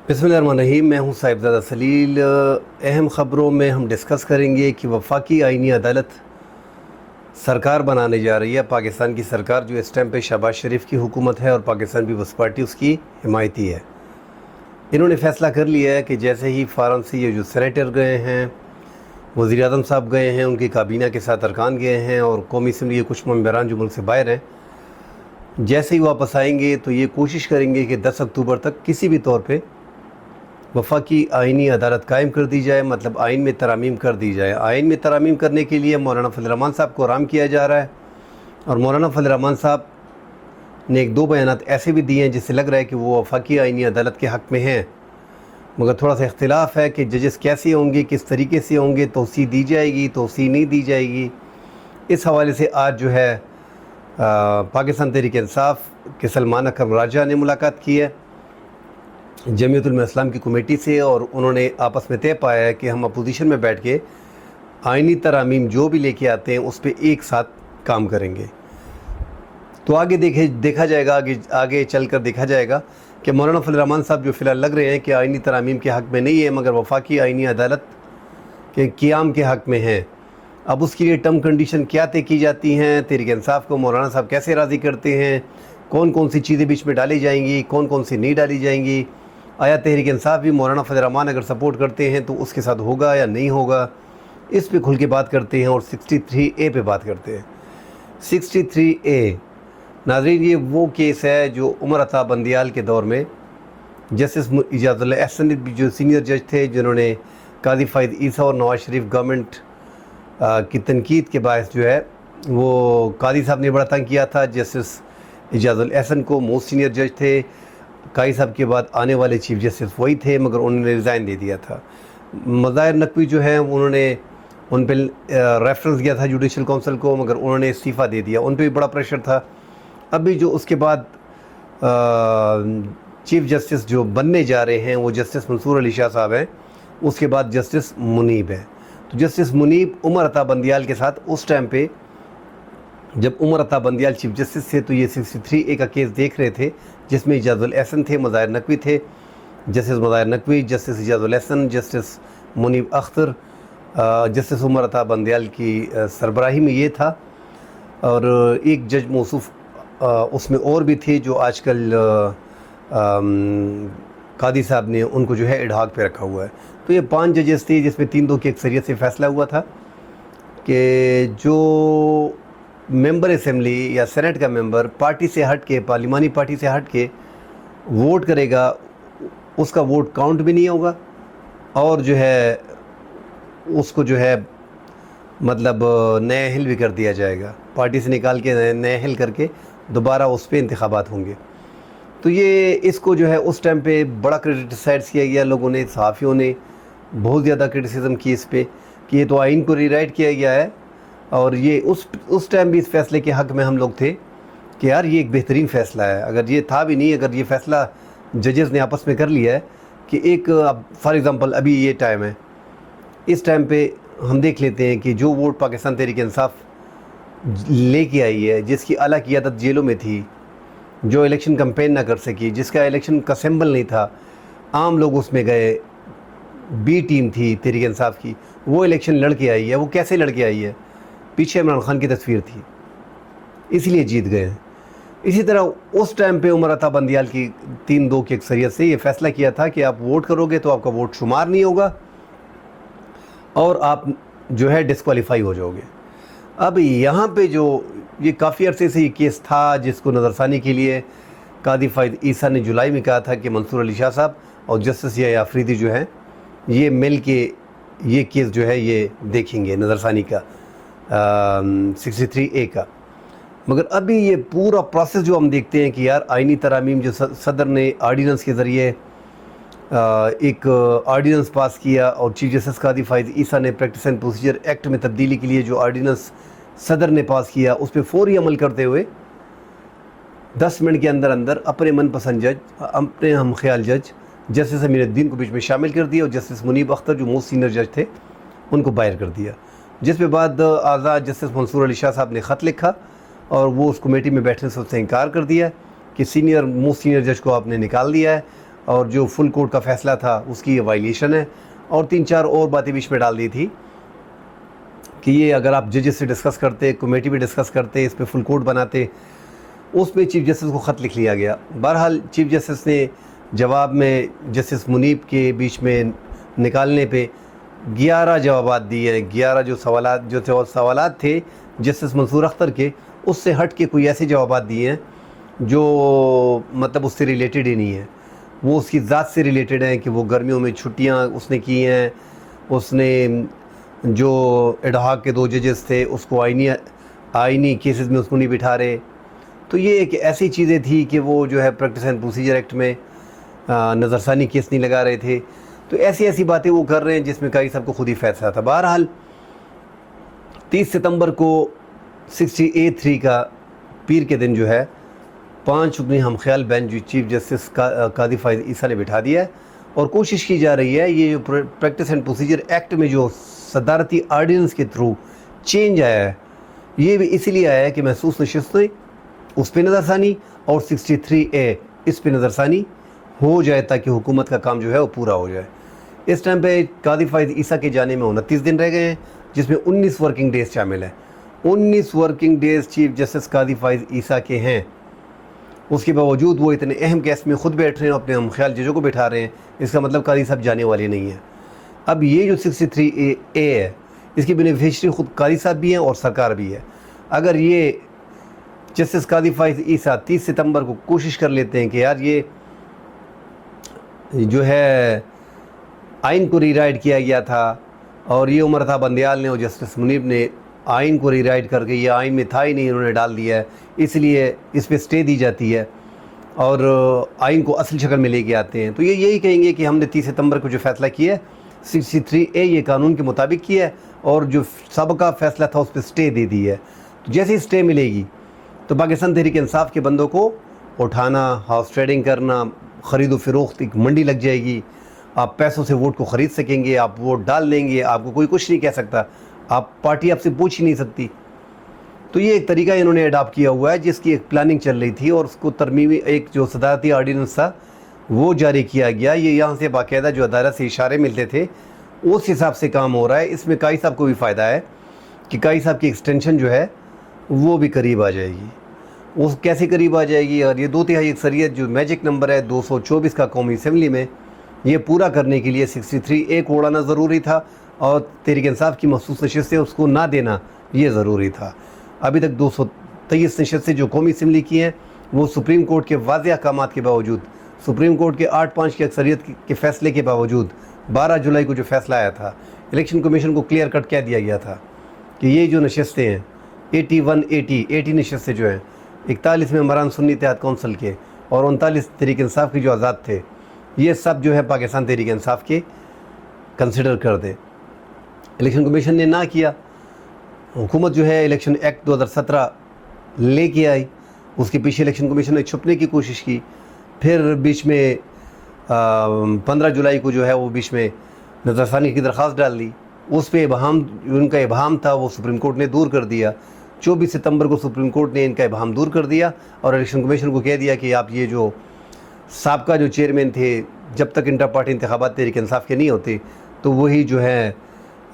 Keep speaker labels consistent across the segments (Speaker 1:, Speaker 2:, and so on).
Speaker 1: बिस्मिल्लाहिर्रहमानिर्रहीम। मैं हूं साहिबजादा सलील। अहम ख़बरों में हम डिस्कस करेंगे कि वफाकी आइनी अदालत सरकार बनाने जा रही है। पाकिस्तान की सरकार जो इस टाइम पे शहबाज शरीफ की हुकूमत है और पाकिस्तान पीपल्स पार्टी उसकी हिमायती है। इन्होंने फ़ैसला कर लिया है कि जैसे ही फ़ारम से ये जो सेनेटर गए हैं, वज़ीर आज़म साहब गए हैं, उनकी काबीना के साथ अरकान गए हैं और कौमी असम्बली के कुछ मेंबरान जो मुल्क से बाहर हैं, जैसे ही वापस आएंगे तो ये कोशिश करेंगे कि 10 अक्टूबर तक किसी भी तौर पे वफाकी आइनी अदालत कायम कर दी जाए, मतलब आइन में तरामीम कर दी जाए। आइन में तरामीम करने के लिए मौलाना फजल रहमान साहब को आराम किया जा रहा है और मौलाना फजल रहमान साहब ने एक दो बयानात ऐसे भी दिए हैं जिससे लग रहा है कि वो वफाकी आइनी अदालत के हक़ में हैं, मगर थोड़ा सा इख्तिलाफ़ है कि जजेस कैसे होंगे, किस तरीके से होंगे, तोसी दी जाएगी, तोसी नहीं दी जाएगी। इस हवाले से आज जो है पाकिस्तान तहरीक इंसाफ के सलमान अकरम राजा ने मुलाकात की है जमीयत उलमा इस्लाम की कमेटी से और उन्होंने आपस में तय पाया है कि हम अपोजिशन में बैठ के आइनी तरामीम जो भी लेके आते हैं उस पर एक साथ काम करेंगे। तो आगे देखा जाएगा, आगे चल कर देखा जाएगा कि मौलाना फजल रहमान साहब जो फ़िलहाल लग रहे हैं कि आइनी तरामीम के हक़ में नहीं है, मगर वफाकी आइनी अदालत के क़ियाम के हक़ में हैं। अब उसके लिए टर्म कंडीशन क्या तय की जाती हैं, तहरीक इंसाफ को मौलाना साहब कैसे राज़ी करते हैं, कौन कौन सी चीज़ें बीच में डाली जाएंगी, कौन कौन सी नहीं डाली जाएंगी, आया तहरीक इंसाफ भी मौलाना फजल रहमान अगर सपोर्ट करते हैं तो उसके साथ होगा या नहीं होगा, इस पे खुल के बात करते हैं। और 63A पे बात करते हैं। 63A नाज़रीन, ये वो केस है जो उमर अता बंदियाल के दौर में जस्टिस इजाज़ुल्लाह एहसन जो सीनियर जज थे, जिन्होंने काजी फ़ाइद ईसा और नवाज़ शरीफ गवर्नमेंट की तनकीद के बायस जो है वो काजी साहब ने बड़ा तंग किया था। जस्टिस इजाज़ुल्लाह एहसन को मोस्ट सीनियर जज थे, काजी साहब के बाद आने वाले चीफ जस्टिस वही थे, मगर उन्होंने रिज़ाइन दे दिया था। मज़ाहिर नकवी जो है उन्होंने उन पर रेफरेंस किया था जुडिशल काउंसिल को, मगर उन्होंने इस्तीफ़ा दे दिया। उन पर भी बड़ा प्रेशर था। अभी जो उसके बाद चीफ जस्टिस जो बनने जा रहे हैं वो जस्टिस मंसूर अली शाह साहब हैं, उसके बाद जस्टिस मुनीब है। तो जस्टिस मुनीब उमर अता बंदियाल के साथ उस टाइम पे जब उमर अता बंदियाल चीफ जस्टिस थे तो ये 63A का केस देख रहे थे, जिसमें इजाज़ुल एहसन थे, मज़ाहिर नकवी थे, justice Mazahir Naqvi, justice Ijazul Ahsan, justice Muneeb Akhtar, justice Umar Ata Bandial की सरबराही में ये था। और एक जज मौसूफ़ उसमें और भी थे जो आजकल कादी साहब ने उनको जो है एडहॉक पे रखा हुआ है। तो ये 5 जजेस थे, जिसमें 3-2 की अक्सरियत से फ़ैसला हुआ था कि जो मेंबर असम्बली या सेनेट का मेंबर पार्टी से हट के, पार्लिमानी पार्टी से हट के वोट करेगा, उसका वोट काउंट भी नहीं होगा और जो है उसको जो है मतलब नया हिल भी कर दिया जाएगा, पार्टी से निकाल के नया हिल करके दोबारा उस पर इंतखाबात होंगे। तो ये इसको जो है उस टाइम पे बड़ा क्रिटिसाइज़ किया गया, लोगों ने, सहाफ़ियों ने बहुत ज़्यादा क्रिटिसिज्म की इस पर कि ये तो आइन को रीराइट किया गया है। और ये उस टाइम भी इस फ़ैसले के हक़ में हम लोग थे कि यार ये एक बेहतरीन फ़ैसला है। अगर ये था भी नहीं, अगर ये फ़ैसला जजेस ने आपस में कर लिया है कि एक, अब फॉर एग्ज़ाम्पल अभी ये टाइम है, इस टाइम पे हम देख लेते हैं कि जो वोट पाकिस्तान तहरीक इंसाफ लेके आई है, जिसकी आला क़ियादत जेलों में थी, जो इलेक्शन कैंपेन ना कर सकी, जिसका इलेक्शन का सिंबल नहीं था, आम लोग उसमें गए, बी टीम थी तहरीक इंसाफ की, वो इलेक्शन लड़ के आई है। वो कैसे लड़ के आई है? पीछे इमरान खान की तस्वीर थी, इसलिए जीत गए। इसी तरह उस टाइम पे उमर अता बंदियाल की 3-2 की अक्सरियत से ये फ़ैसला किया था कि आप वोट करोगे तो आपका वोट शुमार नहीं होगा और आप जो है डिस्क्वालीफाई हो जाओगे। अब यहाँ पे जो ये काफ़ी अरसे से ये केस था, जिसको नज़रसानी के लिए कादी फ़ाइद ईसा ने जुलाई में कहा था कि मंसूर अली शाह साहब और जस्टिस या आफरीदी जो हैं ये मिल के ये केस जो है ये देखेंगे, नज़रसानी का 63A का। मगर अभी ये पूरा प्रोसेस जो हम देखते हैं कि यार आइनी तरामीम जो सदर ने आर्डीनेंस के ज़रिए एक आर्डीनेंस पास किया और चीफ जस्टिस कादी फ़ाइद ईसा ने प्रैक्टिस एंड प्रोसीजर एक्ट में तब्दीली के लिए जो आर्डीनेंस सदर ने पास किया उस पर फ़ौरी अमल करते हुए 10 मिनट के अंदर अंदर अपने मनपसंद जज, अपने हम ख्याल जज जस्टिस अमीरुद्दीन को बीच में शामिल कर दिया और जस्टिस मुनीब अख्तर जो मोस्ट सीनियर जज थे उनको बाहर कर दिया। जिस पे बाद आज़ाद जस्टिस मंसूर अली शाह साहब ने ख़त लिखा और वो उस कमेटी में बैठने से उससे इनकार कर दिया कि मोस्ट सीनियर जज को आपने निकाल दिया है और जो फुल कोर्ट का फ़ैसला था उसकी ये वायलेशन है, और 3-4 और बातें बीच में डाल दी थी कि ये अगर आप जजेस से डिस्कस करते, कमेटी में डिस्कस करते, इस पर फुल कोर्ट बनाते, उसमें चीफ जस्टिस को ख़त लिख लिया गया। बहरहाल चीफ जस्टिस ने जवाब में जस्टिस मुनीब के बीच में निकालने पे 11 जवाबात दिए हैं। 11 जो सवालात थे जस्टिस मंसूर अख्तर के, उससे हट के कोई ऐसे जवाबात दिए हैं जो मतलब उससे रिलेटेड ही नहीं है। वो उसकी ज़ात से रिलेटेड हैं कि वो गर्मियों में छुट्टियां उसने की हैं, उसने जो एडहॉक के 2 जजेस थे उसको आइनी केसेस में उसको नहीं बिठा रहे। तो ये एक ऐसी चीज़ें थी कि वो जो है प्रैक्टिस एंड प्रोसीजर एक्ट में नज़रसानी केस नहीं लगा रहे थे। तो ऐसी ऐसी बातें वो कर रहे हैं जिसमें कई सबको खुद ही फैसला था। बहरहाल 30 सितंबर को 60A3 का पीर के दिन जो है 5 रुकनी हम ख्याल बेंच जो चीफ जस्टिस कादी फाइज ईसा ने बिठा दिया है, और कोशिश की जा रही है ये जो प्रैक्टिस एंड प्रोसीजर एक्ट में जो सदारती आर्डिनेंस के थ्रू चेंज आया है, ये भी इसीलिए आया है कि महसूस नशिस्तें उस पर नज़रसानी और 63A इस पर नज़रसानी हो जाए ताकि हुकूमत का काम जो है वो पूरा हो जाए। इस टाइम पे कादी फाइज ईसा के जाने में 29 दिन रह गए हैं, जिसमें 19 वर्किंग डेज़ शामिल हैं। 19 वर्किंग डेज़ चीफ जस्टिस कादी फाइज ईसा के हैं, उसके बावजूद वो इतने अहम केस में ख़ुद बैठ रहे हैं, अपने हम ख्याल जजों को बैठा रहे हैं। इसका मतलब कादी साहब जाने वाले नहीं हैं। अब ये जो 63A है, इसकी बेनिफिशरी ख़ुद कादी साहब भी हैं और सरकार भी है। अगर ये जस्टिस कादी फाइज ईसा 30 सितंबर को कोशिश कर लेते हैं कि यार ये जो है आइन को रीराइट किया गया था, और ये उमर था बंदयाल ने और जस्टिस मुनीब ने आइन को रीराइट करके ये आइन में था ही नहीं, इन्होंने डाल दिया है, इसलिए इस पर स्टे दी जाती है और आइन को असली शक्ल में लेके आते हैं। तो ये यही कहेंगे कि हमने 30 सितंबर को जो फ़ैसला किया है 63A ये कानून के मुताबिक किया है, और जो सबका फ़ैसला था उस पर स्टे दे दी है। तो जैसे ही स्टे मिलेगी तो पाकिस्तान तहरीक इंसाफ के बंदों को उठाना, हाउस ट्रेडिंग करना, ख़रीद व फ़रोख्त एक मंडी लग जाएगी। आप पैसों से वोट को ख़रीद सकेंगे, आप वोट डाल देंगे, आपको कोई कुछ नहीं कह सकता, आप पार्टी आपसे पूछ ही नहीं सकती। तो ये एक तरीका इन्होंने अडॉप्ट किया हुआ है, जिसकी एक प्लानिंग चल रही थी और उसको तरमीमी एक जो सदारती आर्डिनेंस था वो जारी किया गया। ये यहाँ से बाकायदा जो अदालत से इशारे मिलते थे उस हिसाब से काम हो रहा है। इसमें काई साहब को भी फ़ायदा है कि काई साहब की एक्सटेंशन जो है वो भी करीब आ जाएगी। वो कैसे करीब आ जाएगी? और ये 2/3 अक्सरियत जो मैजिक नंबर है 224 का कौमी असम्बली में, ये पूरा करने के लिए 63A को उड़ाना ज़रूरी था, और तहरीक इंसाफ की मखसूस नशस्तें उसको ना देना ये ज़रूरी था। अभी तक 223 नशस्तें जो कौमी असम्बली की हैं वो सुप्रीम कोर्ट के वाज़ेह अहकामात के बावजूद, सुप्रीम कोर्ट के 8-5 की अक्सरियत के फ़ैसले के बावजूद 12 जुलाई को जो फ़ैसला आया था, इलेक्शन कमीशन को क्लियर कट कह दिया गया था कि ये जो नशस्तें हैं 80 नशस्तें जो हैं, 41 मेंबरान सुन्नी इत्तेहाद कौंसिल के और 39 तहरीक इंसाफ के जो आज़ाद थे, ये सब जो है पाकिस्तान तहरीक इंसाफ के कंसिडर कर दे। इलेक्शन कमीशन ने ना किया। हुकूमत जो है इलेक्शन एक्ट 2017 लेके आई, उसके पीछे इलेक्शन कमीशन ने छुपने की कोशिश की। फिर बीच में 15 जुलाई को जो है वो बीच में नज़रसानी की दरख्वास्त डाल दी, उस पर इबहाम, उनका इबहाम था वो सुप्रीम कोर्ट ने दूर कर दिया। 24 सितंबर को सुप्रीम कोर्ट ने इनका इबहाम दूर कर दिया और इलेक्शन कमीशन को कह दिया कि आप ये जो साबका जो चेयरमैन थे, जब तक इंटर पार्टी इंतखाबात तहरीक इंसाफ के नहीं होते तो वही जो है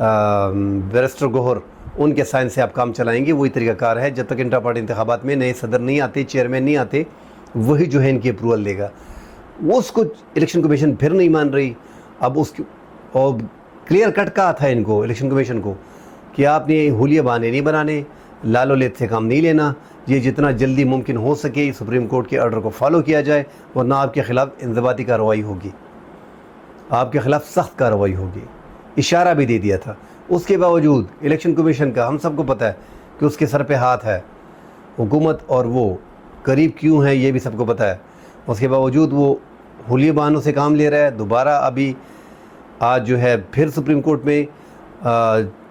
Speaker 1: बैरिस्टर गोहर उनके साइन से आप काम चलाएंगे, वही तरीक़ाकार है। जब तक इंटर पार्टी इंतखाबात में नए सदर नहीं आते, चेयरमैन नहीं आते, वही जो है इनकी अप्रूवल देगा। वो उसको इलेक्शन कमीशन फिर नहीं मान रही। अब उसकी और क्लियर कट कहा था इनको, इलेक्शन कमीशन को, कि आपने हुलिया बहाने नहीं बनाने, लालो लेत से काम नहीं लेना, ये जितना जल्दी मुमकिन हो सके सुप्रीम कोर्ट के ऑर्डर को फॉलो किया जाए, वरना आपके ख़िलाफ़ इंज़बाती कार्रवाई होगी, आपके ख़िलाफ़ सख्त कार्रवाई होगी। इशारा भी दे दिया था। उसके बावजूद इलेक्शन कमीशन का हम सबको पता है कि उसके सर पे हाथ है, हुकूमत और वो करीब क्यों है ये भी सबको पता है। उसके बावजूद वो हुलिया बहानों से काम ले रहा है। दोबारा अभी आज जो है फिर सुप्रीम कोर्ट में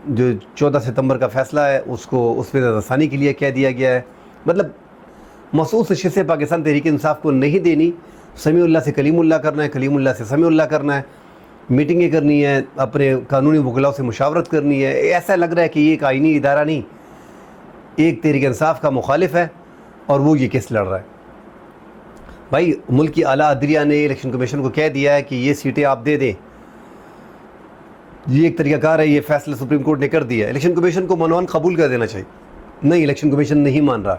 Speaker 1: जो 14 सितंबर का फ़ैसला है उसको उस पर नज़रसानी के लिए कह दिया गया है। मतलब मखसूस नशस्तें पाकिस्तान तहरीक इंसाफ को नहीं देनी, समीउल्लाह से कलीमुल्लाह करना है, कलीमुल्लाह से समीउल्लाह करना है, मीटिंगें करनी है, अपने कानूनी वकलाओं से मुशावरत करनी है। ऐसा लग रहा है कि ये एक आइनी इदारा नहीं, एक तहरीक इंसाफ का मुखालिफ है और वो ये केस लड़ रहा है। भाई मुल्क की आला अदलिया ने इलेक्शन कमीशन को कह दिया है कि ये सीटें आप दे दें, ये एक तरीक़ाकार है, ये फैसला सुप्रीम कोर्ट ने कर दिया। इलेक्शन कमीशन को मनवान कबूल कर देना चाहिए। नहीं, इलेक्शन कमीशन नहीं मान रहा,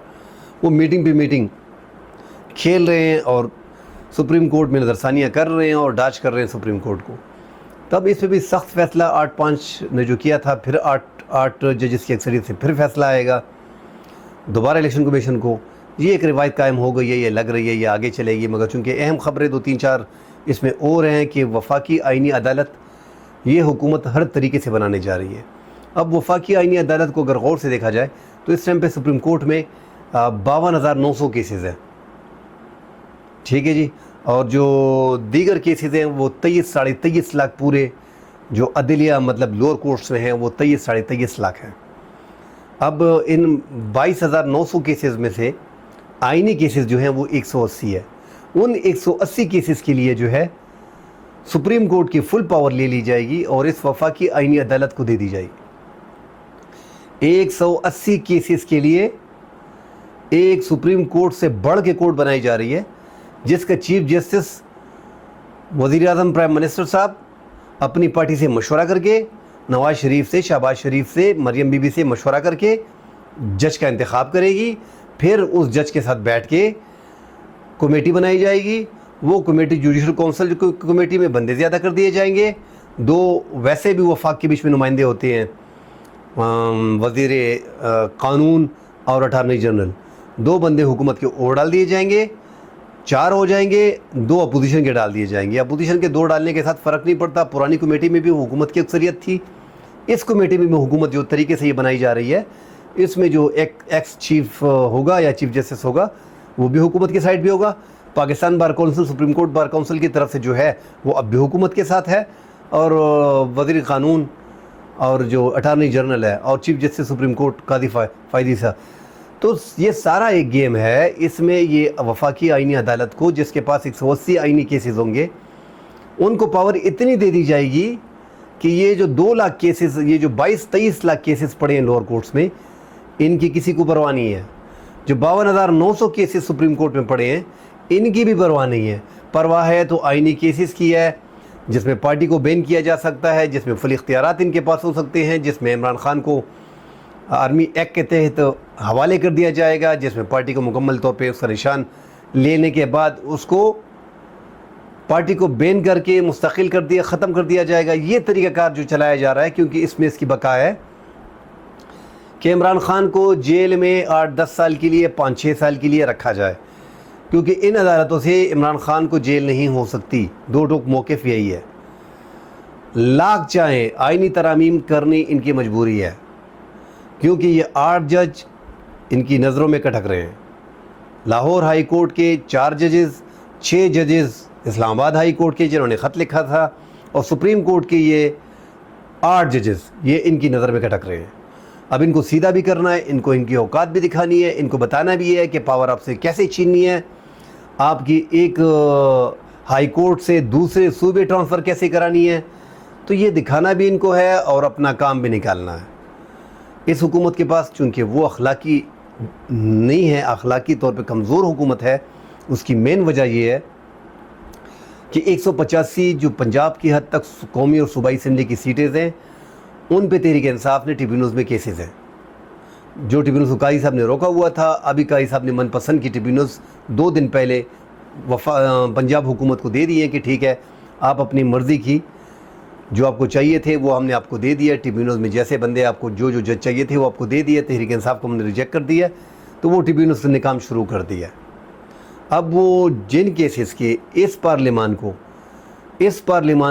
Speaker 1: वो मीटिंग पे मीटिंग खेल रहे हैं और सुप्रीम कोर्ट में नज़रसानियाँ कर रहे हैं और डाच कर रहे हैं सुप्रीम कोर्ट को। तब इस पर भी सख्त फैसला 8-5 ने जो किया था, फिर 8 जजेस की अक्सरियत से फिर फैसला आएगा दोबारा इलेक्शन कमीशन को। ये एक रिवायत कायम हो गई है, ये लग रही है, ये आगे चलेगी। मगर चूँकि अहम ख़बरें 2-3-4 इसमें और हैं कि वफाकी आइनी अदालत ये हुकूमत हर तरीके से बनाने जा रही है। अब वफाकी आइनी अदालत को अगर गौर से देखा जाए तो इस टाइम पे सुप्रीम कोर्ट में 52,900 केसेस हैं, ठीक है जी। और जो दीगर केसेस हैं वो 23-23.5 लाख पूरे जो अदलिया मतलब लोअर कोर्ट्स में हैं वो 23-23.5 लाख हैं। अब इन 22,900 केसेस में से आइनी केसेस जो हैं वो 180 है। उन 180 केसेस के लिए जो है सुप्रीम कोर्ट की फुल पावर ले ली जाएगी और इस वफाकी आइनी अदालत को दे दी जाएगी। 180 केसेस के लिए एक सुप्रीम कोर्ट से बढ़ के कोर्ट बनाई जा रही है, जिसका चीफ जस्टिस वज़ीर आज़म प्राइम मिनिस्टर साहब अपनी पार्टी से मशवरा करके, नवाज शरीफ से, शहबाज शरीफ से, मरियम बीबी से मशवरा करके जज का इंतखाब करेगी। फिर उस जज के साथ बैठ के कमेटी बनाई जाएगी। वो कमेटी जुडिशल काउंसिल कमेटी में बंदे ज़्यादा कर दिए जाएंगे। 2 वैसे भी वफाक के बीच में नुमाइंदे होते हैं, वज़ीर कानून और अटारनी जनरल, 2 बंदे हुकूमत के और डाल दिए जाएंगे, 4 हो जाएंगे, 2 अपोजिशन के डाल दिए जाएंगे। अपोजिशन के 2 डालने के साथ फ़र्क नहीं पड़ता। पुरानी कमेटी में भी हुकूमत की अक्सरियत थी, इस कमेटी में भी हुकूमत जो तरीके से ये बनाई जा रही है, इसमें जो एक्स चीफ होगा या चीफ जस्टिस होगा वो भी हुकूमत की साइड भी होगा। Pakistan bar council, supreme court bar council की तरफ से जो है वो अब भी हुकूमत के साथ है, और वज़ीर कानून और जो अटारनी जनरल है और चीफ जस्टिस सुप्रीम कोर्ट कादी फ़ायदी साहब। तो ये सारा एक गेम है। इसमें ये वफाकी आइनी अदालत को, जिसके पास 180 आइनी केसेस होंगे, उनको पावर इतनी दे दी जाएगी कि ये जो 2 लाख केसेस, ये जो 22-23 लाख केसेस पड़े हैं लोअर कोर्ट्स में, इनकी किसी को परवाह नहीं है। जो 52,900 केसेस सुप्रीम कोर्ट में पड़े हैं, इनकी भी परवाह नहीं है। परवाह है तो आइनी केसेस की है, जिसमें पार्टी को बैन किया जा सकता है, जिसमें फुल इख्तियारात इनके पास हो सकते हैं, जिसमें इमरान खान को आर्मी एक्ट के तहत हवाले कर दिया जाएगा, जिसमें पार्टी को मुकम्मल तौर पे उसका निशान लेने के बाद उसको पार्टी को बैन करके मुस्तकिल कर दिया, ख़त्म कर दिया जाएगा। ये तरीक़ाकार जो चलाया जा रहा है, क्योंकि इसमें इसकी बका है कि इमरान खान को जेल में 8-10 साल के लिए, 5-6 साल के लिए रखा जाए, क्योंकि इन अदालतों से इमरान खान को जेल नहीं हो सकती। 2 टोक मौक़िफ़ यही है। लाख चाहें आइनी तरामीम करनी इनकी मजबूरी है, क्योंकि ये 8 जज इनकी नज़रों में कटक रहे हैं। लाहौर हाई कोर्ट के 4 जजेस, 6 जजेस इस्लामाबाद हाई कोर्ट के जिन्होंने ख़त लिखा था, और सुप्रीम कोर्ट के ये 8 जजेस ये इनकी नज़र में कटक रहे हैं। अब इनको सीधा भी करना है, इनको इनकी औकात भी दिखानी है, इनको बताना भी है कि पावर आपसे कैसे छीननी है, आपकी एक हाई कोर्ट से दूसरे सूबे ट्रांसफ़र कैसे करानी है। तो ये दिखाना भी इनको है और अपना काम भी निकालना है। इस हुकूमत के पास चूँकि वो अखलाकी नहीं है, अखलाकी तौर पे कमज़ोर हुकूमत है, उसकी मेन वजह ये है कि 185 जो पंजाब की हद तक कौमी और सूबाई असम्बली की सीटें हैं, उन पे तहरीक इंसाफ ने ट्रिब्यूनल्स में केसेस हैं। जो ट्रिब्यूनल्स को काजी साहब ने रोका हुआ था, अभी काजी साहब ने मनपसंद की ट्रिब्यूनल्स 2 दिन पहले पंजाब हुकूमत को दे दिए हैं कि ठीक है, आप अपनी मर्ज़ी की जो आपको चाहिए थे वो हमने आपको दे दिया। ट्रिब्यूनल्स में जैसे बंदे आपको जो जज चाहिए थे वो आपको दे दिए। तहरीक इंसाफ को हमने रिजेक्ट कर दिया, तो वो ट्रिब्यूनल्स ने काम शुरू कर दिया। अब वो जिन केसेस के इस पार्लियामान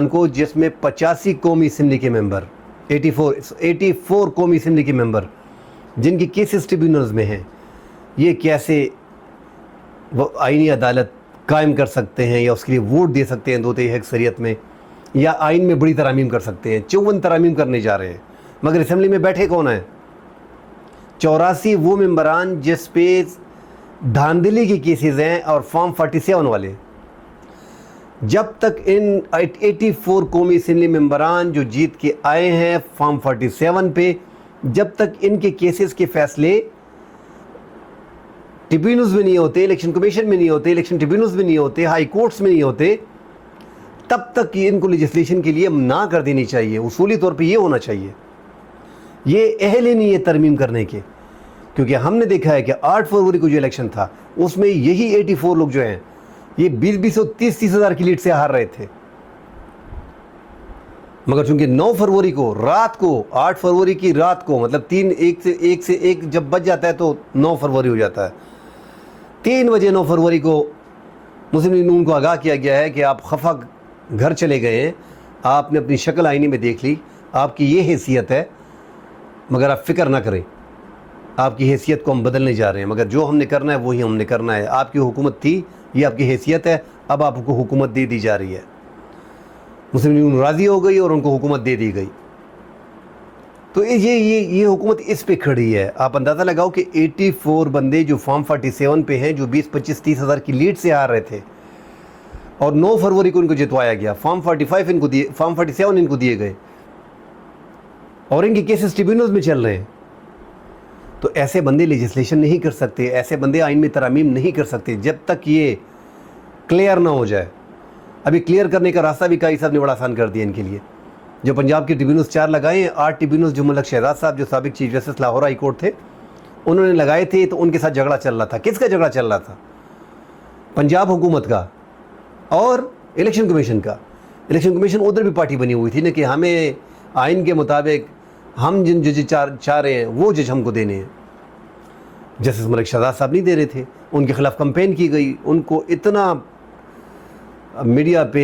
Speaker 1: को जिसमें 85 कौमी असम्बली के मेंबर, 84 कौमी असम्बली के मेंबर जिनकी केसेस ट्रिब्यूनल्स में हैं, ये कैसे वो आइनी अदालत कायम कर सकते हैं या उसके लिए वोट दे सकते हैं 2/3 अक्सरियत में, या आइन में बड़ी तरामीम कर सकते हैं। 54 तरामीम करने जा रहे हैं, मगर असम्बली में बैठे कौन है? 84 वो मेंबरान जिस पे धांधली के केसेस हैं और फॉर्म 47 वाले। जब तक इन 84 कौमी असम्बली मेंबरान जो जीत के आए हैं फॉर्म 47 पे, जब तक इनके केसेस के फ़ैसले ट्रिब्यूनल्स में नहीं होते, इलेक्शन कमीशन में नहीं होते, इलेक्शन ट्रिब्यूनल्स में नहीं होते, हाई कोर्ट्स में नहीं होते, तब तक ये इनको लेजिस्लेशन के लिए ना कर देनी चाहिए। उसूली तौर पे ये होना चाहिए, ये अहल ही नहीं है तरमीम करने के। क्योंकि हमने देखा है कि 8 फरवरी को जो इलेक्शन था उसमें यही 84 लोग जो हैं ये 20-20 और 30-30 हज़ार की लीड से हार रहे थे। मगर चूंकि 9 फरवरी को रात को, 8 फरवरी की रात को, मतलब 1 से 1 जब बज जाता है तो 9 फरवरी हो जाता है। 3 बजे 9 फरवरी को मुस्लिम लीग नून को आगाह किया गया है कि आप खफा घर चले गए हैं, आपने अपनी शक्ल आईने में देख ली, आपकी ये हैसियत है, मगर आप फ़िक्र ना करें, आपकी हैसियत को हम बदलने जा रहे हैं, मगर जो हमने करना है वही हमने करना है। आपकी हुकूमत थी, ये आपकी हैसियत है, अब आपको हुकूमत दे दी जा रही है। मुस्लिम लीग राज़ी हो गई और उनको हुकूमत दे दी गई। तो ये हुकूमत इस पे खड़ी है। आप अंदाज़ा लगाओ कि 84 बंदे जो फॉर्म 47 पे हैं, जो 20-25-30 हज़ार की लीड से आ रहे थे, और 9 फरवरी को इनको जितवाया गया। फॉर्म 45 इनको दिए, फॉर्म 47 इनको दिए गए, और इनके केसेस ट्रिब्यूनल्स में चल रहे हैं। तो ऐसे बंदे लेजिस्लेशन नहीं कर सकते, ऐसे बंदे आइन में तरमीम नहीं कर सकते जब तक ये क्लियर ना हो जाए। अभी क्लियर करने का रास्ता भी काई साहब ने बड़ा आसान कर दिया इनके लिए। जो पंजाब के ट्रिब्यूनल्स 4 लगाए हैं, 8 ट्रिब्यूनल्स जो मलक शहजाद साहब जो साबिक chief justice Lahore high court थे, उन्होंने लगाए थे, तो उनके साथ झगड़ा चल रहा था। किसका झगड़ा चल रहा था? पंजाब हुकूमत का और इलेक्शन कमीशन का। इलेक्शन कमीशन उधर भी पार्टी बनी हुई थी ना कि हमें आइन के मुताबिक हम जिन जज चाह रहे हैं वो जज हमको देने हैं। जस्टिस मलिक शहजाद साहब नहीं दे रहे थे, उनके खिलाफ कंपेन की गई, उनको इतना मीडिया पे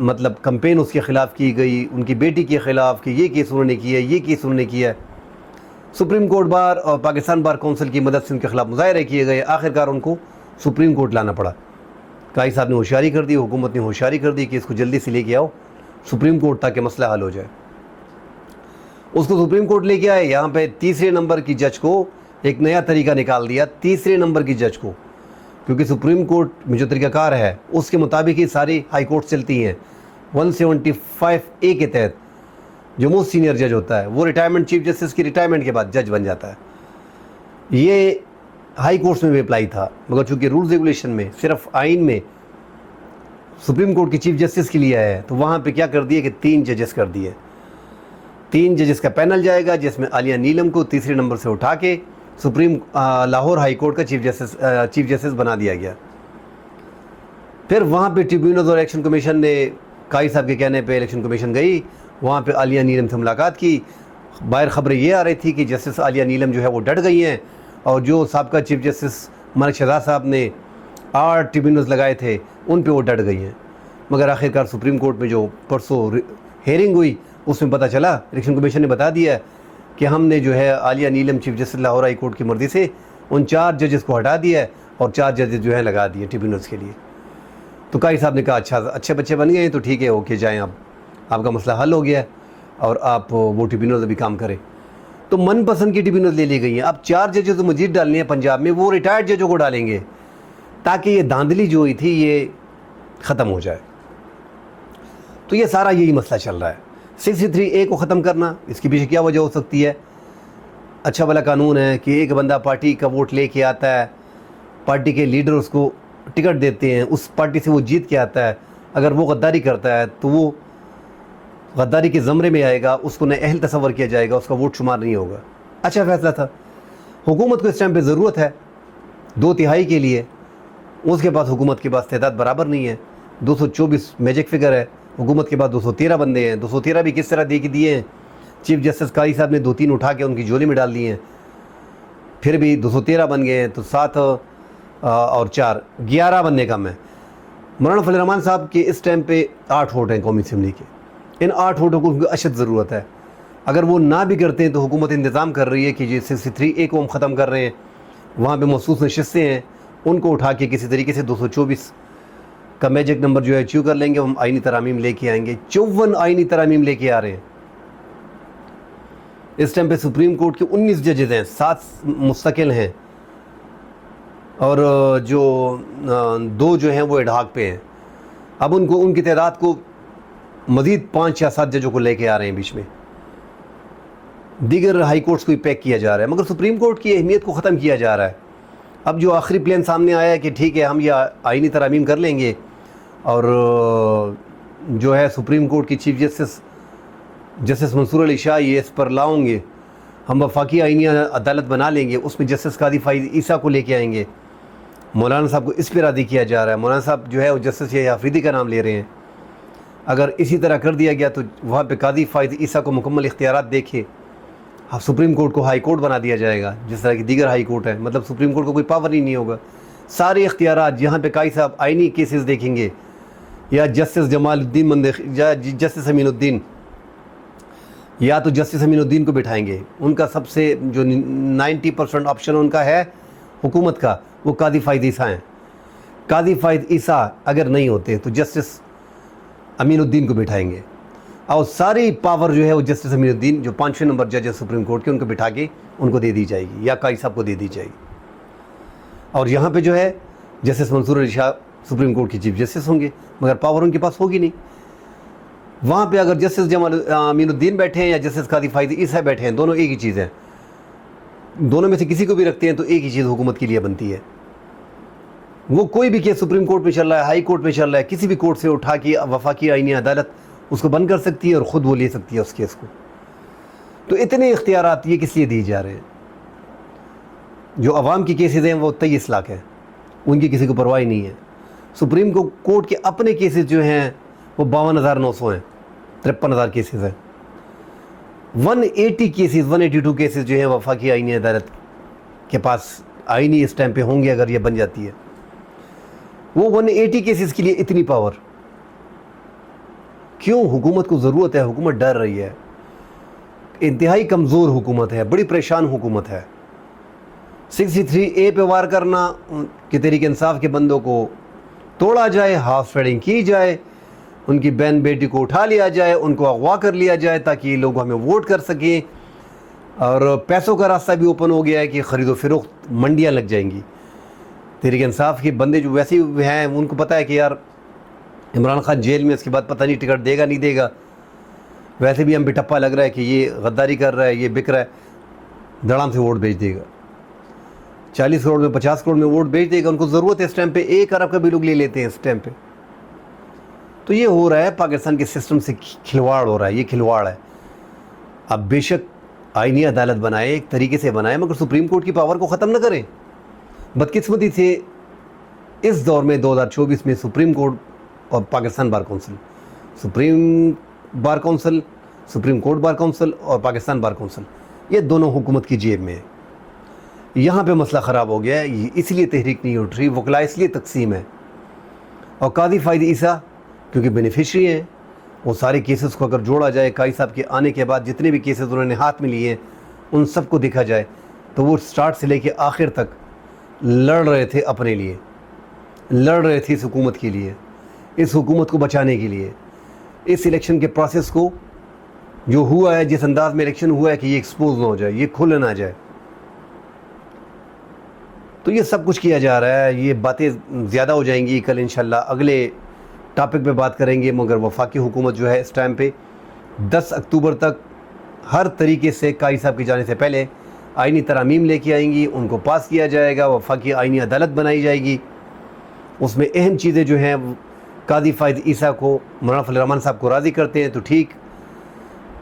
Speaker 1: मतलब कंपेन उसके ख़िलाफ़ की गई, उनकी बेटी के ख़िलाफ़ कि ये केस उन्होंने किया है, ये केस उन्होंने किया है। सुप्रीम कोर्ट बार और पाकिस्तान बार काउंसिल की मदद से उनके ख़िलाफ़ मुज़ाहरे किए गए। आखिरकार उनको सुप्रीम कोर्ट लाना पड़ा। काई साहब ने होशियारी कर दी, हुकूमत ने होशियारी कर दी कि इसको जल्दी से लेके आओ सुप्रीम कोर्ट ताकि मसला हल हो जाए। उसको सुप्रीम कोर्ट लेके आए। यहाँ पे तीसरे नंबर की जज को एक नया तरीका निकाल दिया, तीसरे नंबर की जज को, क्योंकि सुप्रीम कोर्ट में जो तरीक़ाकार है उसके मुताबिक ही सारी हाई कोर्ट चलती हैं। 175A के तहत जो मोस्ट सीनियर जज होता है वो रिटायरमेंट चीफ जस्टिस की रिटायरमेंट के बाद जज बन जाता है। ये हाई कोर्ट्स में भी अप्लाई था, मगर चूँकि रूल्स रेगुलेशन में सिर्फ आइन में सुप्रीम कोर्ट की चीफ जस्टिस के लिए है, तो वहाँ पे क्या कर दिए कि 3 जजेस कर दिए। 3 जजेस का पैनल जाएगा, जिसमें आलिया नीलम को तीसरे नंबर से उठा के सुप्रीम लाहौर हाई कोर्ट का चीफ जस्टिस बना दिया गया। फिर वहाँ पे ट्रिब्यूनल्स और इलेक्शन कमीशन ने काई साहब के कहने पे इलेक्शन कमीशन गई, वहाँ पे आलिया नीलम से मुलाकात की। बाहर ख़बरें ये आ रही थी कि जस्टिस आलिया नीलम जो है वो डट गई हैं, और जो साबका चीफ जस्टिस मलिक शहजाद साहब ने 8 ट्रिब्यूनल्स लगाए थे उन पे वो डट गई हैं। मगर आखिरकार सुप्रीम कोर्ट में जो परसों हेयरिंग हुई उसमें पता चला, इलेक्शन कमीशन ने बता दिया कि हमने जो है Aliya Neelum chief justice Lahore high court की मर्ज़ी से उन 4 जजेस को हटा दिया है और 4 जजेस जो है लगा दिए ट्रिब्यूनल्स के लिए। तो काई साहब ने कहा अच्छा, अच्छे बच्चे बन गए हैं तो ठीक है, ओके जाएँ, आप आपका मसला हल हो गया है और आप वो ट्रिब्यूनल्स अभी काम करें। तो मनपसंद की ट्रिब्यूनल्स ले ली गई हैं। अब 4 जजेस तो मजीद डालनी है पंजाब में, वो रिटायर्ड जजों को डालेंगे ताकि ये धांधली जो हुई थी ये ख़त्म हो जाए। तो ये सारा यही मसला चल रहा है। 63A को ख़त्म करना, इसके पीछे क्या वजह हो सकती है? अच्छा भला कानून है कि एक बंदा पार्टी का वोट लेके आता है, पार्टी के लीडर उसको टिकट देते हैं, उस पार्टी से वो जीत के आता है। अगर वो गद्दारी करता है तो वो गद्दारी के ज़मरे में आएगा, उसको न अहल तस्वर किया जाएगा, उसका वोट शुमार नहीं होगा। अच्छा फैसला था। हुकूमत को इस टाइम पे ज़रूरत है 2/3 के लिए, उसके पास हुकूमत के पास तादाद बराबर नहीं है। 224 मैजिक फिगर है, हुकूमत के पास 213 बंदे हैं। 213 भी किस तरह दे के दिए हैं? चीफ जस्टिस कारी साहब ने 2-3 उठा के उनकी झोली में डाल दिए हैं, फिर भी 213 बन गए हैं। तो 7 और 4 11 बनने कम है। मौलाना फजल रहमान साहब के इस टाइम पे 8 वोट हैं कौमी असम्बली के। इन 8 वोटों को उनको अशद ज़रूरत है। अगर वो ना भी करते हैं तो हुकूमत इंतज़ाम कर रही है कि जैसे 63A को हम ख़त्म कर रहे हैं, वहाँ पे मखसूस नशिस्तें हैं, उनको उठा के किसी तरीके से 224 का मैजिक नंबर जो है अचीव कर लेंगे, हम आइनी तरामीम लेके आएंगे। 54 आइनी तरामीम लेके आ रहे हैं। इस टाइम पे सुप्रीम कोर्ट के 19 जजेस हैं, 7 मुस्तकिल हैं और जो 2 जो हैं वो एडहाक पे हैं। अब उनको उनकी तादाद को मज़ीद 5 या 7 जजों को लेके आ रहे हैं बीच में। दीगर हाई कोर्ट्स को पैक किया जा रहा है, मगर सुप्रीम कोर्ट की अहमियत को ख़त्म किया जा रहा है। अब जो आखिरी प्लान सामने आया है कि ठीक है हम ये आईनी तरामीम कर लेंगे और जो है सुप्रीम कोर्ट की चीफ जस्टिस मंसूर अली शाह ये इस पर लाओगे, हम वफाकी आईनी अदालत बना लेंगे, उसमें जस्टिस कादी फ़ाइज़ ईसा को लेके आएंगे। मौलाना साहब को इस पर राज़ी किया जा रहा है। मौलाना साहब जो है वो जस्टिस यही आफरीदी का नाम ले रहे हैं। अगर इसी तरह कर दिया गया तो वहाँ पे कादी फ़ाइज़ ईसा को मुकम्मल इख्तियारात देखे सुप्रीम कोर्ट को हाई कोर्ट बना दिया जाएगा, जिस तरह की दीगर हाई कोर्ट है। मतलब सुप्रीम कोर्ट को कोई पावर ही नहीं होगा, सारे इख्तियारात जहाँ पे काई साहब आईनी केसेस देखेंगे या जस्टिस जमालुद्दीन या जस्टिस अमीनुद्दीन, या तो जस्टिस अमीनुद्दीन को बिठाएंगे। उनका सबसे जो 90% ऑप्शन उनका है हुकूमत का, वो कादी फ़ाइज़ ईसा हैं। कादी फ़ाइज़ ईसा अगर नहीं होते तो जस्टिस अमीनुद्दीन को बिठाएंगे और सारी पावर जो है वो जस्टिस अमीनुद्दीन जो 5वें नंबर जज है सुप्रीम कोर्ट के, उनको बिठा के उनको दे दी जाएगी या काई साहब को दे दी जाएगी। और यहाँ पे जो है justice Mansoor Ali Shah supreme court के चीफ जस्टिस होंगे, मगर पावर उनके पास होगी नहीं। वहाँ पे अगर जस्टिस अमीनुद्दीन बैठे हैं या जस्टिस कादी फ़ाइज़ ईसा बैठे हैं, दोनों एक ही चीज़ है। दोनों में से किसी को भी रखते हैं तो एक ही चीज़ हुकूमत के लिए बनती है। वो कोई भी केस सुप्रीम कोर्ट में चल रहा है, हाई कोर्ट में चल रहा है, किसी भी कोर्ट से उठा के वफाकी आईनी अदालत उसको बंद कर सकती है और ख़ुद वो ले सकती है उस केस को। तो इतने इख्तियारात ये किस लिए दिए जा रहे हैं? जो अवाम की केसेस हैं वो 23 लाख हैं, उनकी किसी को परवाह नहीं है। सुप्रीम कोर्ट के अपने केसेस जो हैं वो 52,900 हैं, 53,000 केसेस हैं। 180 केसेस 182 केसेस जो हैं वफाकी आईनी अदालत के पास आईनी इस टाइम पे होंगे अगर ये बन जाती है। वो 180 केसेस के लिए इतनी पावर क्यों? हुकूमत को ज़रूरत है, हुकूमत डर रही है, इंतहाई कमज़ोर हुकूमत है, बड़ी परेशान हुकूमत है। 63A पे वार करना कि तहरीक इंसाफ के बंदों को तोड़ा जाए, हाफ फेडिंग की जाए, उनकी बहन बेटी को उठा लिया जाए, उनको अगवा कर लिया जाए ताकि ये लोग हमें वोट कर सकें। और पैसों का रास्ता भी ओपन हो गया है कि ख़रीदो फरोख्त मंडियाँ लग जाएंगी। तहरीक इंसाफ के बंदे जो वैसे ही हैं उनको पता है कि यार इमरान खान जेल में, इसके बाद पता नहीं टिकट देगा नहीं देगा, वैसे भी हम पे टप्पा लग रहा है कि ये गद्दारी कर रहा है, ये बिक रहा है, धड़ाम से वोट भेज देगा। 40 करोड़ में 50 करोड़ में वोट भेज देगा। उनको ज़रूरत है इस टाइम पे, 1 अरब का भी लोग ले लेते हैं इस टाइम पे। तो ये हो रहा है, पाकिस्तान के सिस्टम से खिलवाड़ हो रहा है, ये खिलवाड़ है। अब बेशक आईनी अदालत बनाए, एक तरीके से बनाए, मगर सुप्रीम कोर्ट की पावर को ख़त्म ना करें। बदकिस्मती से इस दौर में 2024 में सुप्रीम कोर्ट और Pakistan bar council, supreme bar council, supreme court bar council और पाकिस्तान बार काउंसिल, ये दोनों हुकूमत की जेब में है। यहाँ पे मसला ख़राब हो गया है, इसलिए तहरीक नहीं उठ रही, वकला इसलिए तकसीम है। और कादी फ़ाइज़ ईसा क्योंकि बेनिफिशरी हैं, वो सारे केसेस को अगर जोड़ा जाए, काई साहब के आने के बाद जितने भी केसेस उन्होंने हाथ में लिए उन सब को देखा जाए तो वो स्टार्ट से लेके आखिर तक लड़ रहे थे अपने लिए, लड़ रहे थे इस हुकूमत के लिए, इस हुकूमत को बचाने के लिए। इस इलेक्शन के प्रोसेस को जो हुआ है, जिस अंदाज में इलेक्शन हुआ है कि ये एक्सपोज ना हो जाए, ये खुल ना जाए, तो ये सब कुछ किया जा रहा है। ये बातें ज़्यादा हो जाएंगी, कल इंशाल्लाह अगले टॉपिक पे बात करेंगे। मगर वफाकी हुकूमत जो है इस टाइम पे 10 अक्टूबर तक हर तरीके से काई साहब की जाने से पहले आईनी तरामीम लेके आएंगी, उनको पास किया जाएगा, वफाकी आईनी अदालत बनाई जाएगी। उसमें अहम चीज़ें जो हैं, कादी फ़ाइज़ ईसा को मौलाना फजल रहमान साहब को राज़ी करते हैं तो ठीक,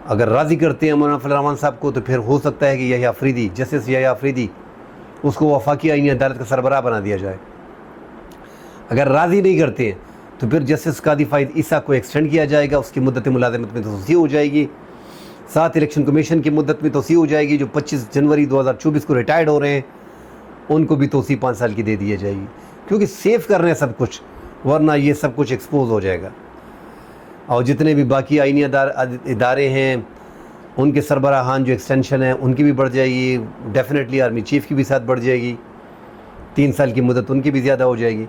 Speaker 1: अगर राज़ी करते हैं मौलाना फजल रहमान साहब को तो फिर हो सकता है कि यही आफरीदी, जस्टिस यही आफरीदी, उसको वफाकी आईनी अदालत का सरबराह बना दिया जाए। अगर राज़ी नहीं करते हैं तो फिर जस्टिस कादी फ़ाइज़ ईसा को एक्सटेंड किया जाएगा, उसकी मुद्दत मुलाज़मत में तोसी हो जाएगी, साथ इलेक्शन कमीशन की मुद्दत में तोसी हो जाएगी। जो 25 जनवरी 2024 को रिटायर्ड हो रहे हैं उनको भी तोसी 5 साल की दे दी जाएगी, क्योंकि सेफ़ कर रहे हैं सब कुछ, वरना ये सब कुछ एक्सपोज हो जाएगा। और जितने भी बाकी आईनी इदारे हैं उनके सरबराहान जो एक्सटेंशन है उनकी भी बढ़ जाएगी, डेफिनेटली आर्मी चीफ़ की भी साथ बढ़ जाएगी, 3 साल की मुद्दत उनकी भी ज़्यादा हो जाएगी।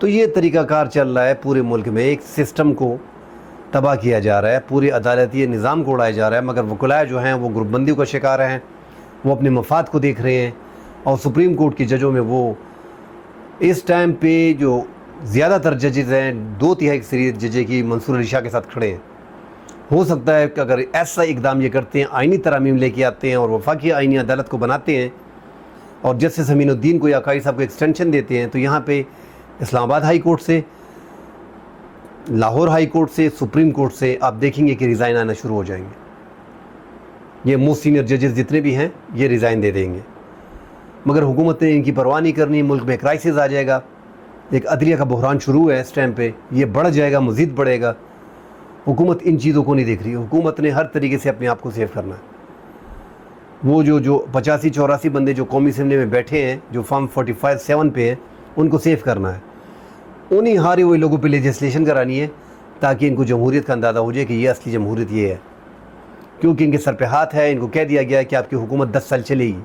Speaker 1: तो ये तरीक़ाकार चल रहा है पूरे मुल्क में, एक सिस्टम को तबाह किया जा रहा है, पूरे अदालती निज़ाम को उड़ाया जा रहा है। मगर वकलाए जो हैं वो ग्रुपबंदी का शिकार हैं, वो अपने मफाद को देख रहे हैं। और सुप्रीम कोर्ट के जजों में वो इस टाइम पे जो ज़्यादातर जजेज़ हैं, 2/3 अक्सरियत जजें की मंसूर अली शाह के साथ खड़े हैं। हो सकता है कि अगर ऐसा इकदाम ये करते हैं, आईनी तरामीम लेके आते हैं और वफाकी आईनी अदालत को बनाते हैं, और जस्टिस अमीनुद्दीन को या काई साहब को एक्सटेंशन देते हैं, तो यहाँ पे इस्लामाबाद हाई कोर्ट से, लाहौर हाई कोर्ट से, सुप्रीम कोर्ट से आप देखेंगे कि रिज़ाइन आना शुरू हो जाएंगे। ये मोस्ट सीनियर जजेस जितने भी हैं ये रिज़ाइन दे देंगे। मगर हुकूमत ने इनकी परवाह नहीं करनी। मुल्क में क्राइसिस आ जाएगा, एक अदलिया का बहरान शुरू है इस टाइम पे, ये बढ़ जाएगा, मज़ीद बढ़ेगा। हुकूमत इन चीज़ों को नहीं देख रही। हुकूमत ने हर तरीके से अपने आप को सेव करना है। वो जो 85-84 बंदे जो कौमी असम्बली में बैठे हैं, जो फॉर्म 45-7 पे हैं, उनको सेव करना है। उन्हीं हारे हुए लोगों पे लेजिस्लेशन करानी है ताकि इनको जमहूरियत का अंदाज़ा हो जाए कि ये असली जमहूरियत ये है। क्योंकि इनके सर पे हाथ है, इनको कह दिया गया है कि आपकी हुकूमत 10 साल चलेगी।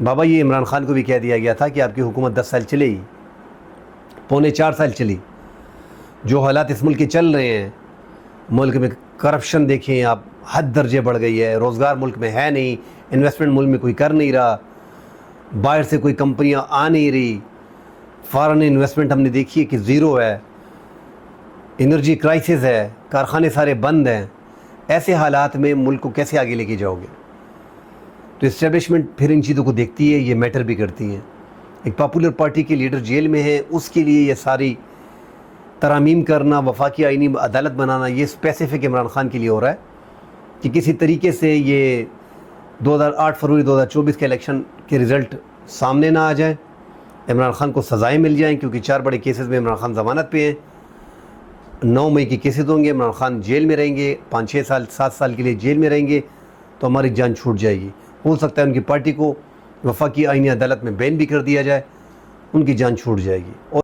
Speaker 1: बाबा ये इमरान खान को भी कह दिया गया था कि आपकी हुकूमत 10 साल चलेगी, पौने 4 साल चली। जो हालात इस मुल्क के चल रहे हैं, मुल्क में करप्शन देखें आप, हद दर्जे बढ़ गई है, रोज़गार मुल्क में है नहीं, इन्वेस्टमेंट मुल्क में कोई कर नहीं रहा, बाहर से कोई कंपनियां आ नहीं रही, फ़ॉरेन इन्वेस्टमेंट हमने देखी है कि ज़ीरो है, एनर्जी क्राइसिस है, कारखाने सारे बंद हैं। ऐसे हालात में मुल्क को कैसे आगे लेके जाओगे? तो इस्टेब्लिशमेंट फिर इन चीज़ों को देखती है, ये मैटर भी करती हैं। एक पॉपुलर पार्टी के लीडर जेल में है, उसके लिए ये सारी तरामीम करना, वफाकी आईनी अदालत बनाना, ये स्पेसिफिक इमरान खान के लिए हो रहा है कि किसी तरीके से ये 8 फरवरी 2024 के इलेक्शन के रिज़ल्ट सामने ना आ जाए, इमरान खान को सज़ाएँ मिल जाएँ। क्योंकि 4 बड़े केसेस में इमरान खान ज़मानत पे हैं। 9 मई के केसेस होंगे, इमरान खान जेल में रहेंगे, 5-6 साल 7 साल के लिए जेल में रहेंगे, तो हमारी जान छूट जाएगी। हो सकता है उनकी पार्टी को वफाकी आईनी अदालत में बैन भी कर दिया जाए, उनकी जान छूट जाएगी। और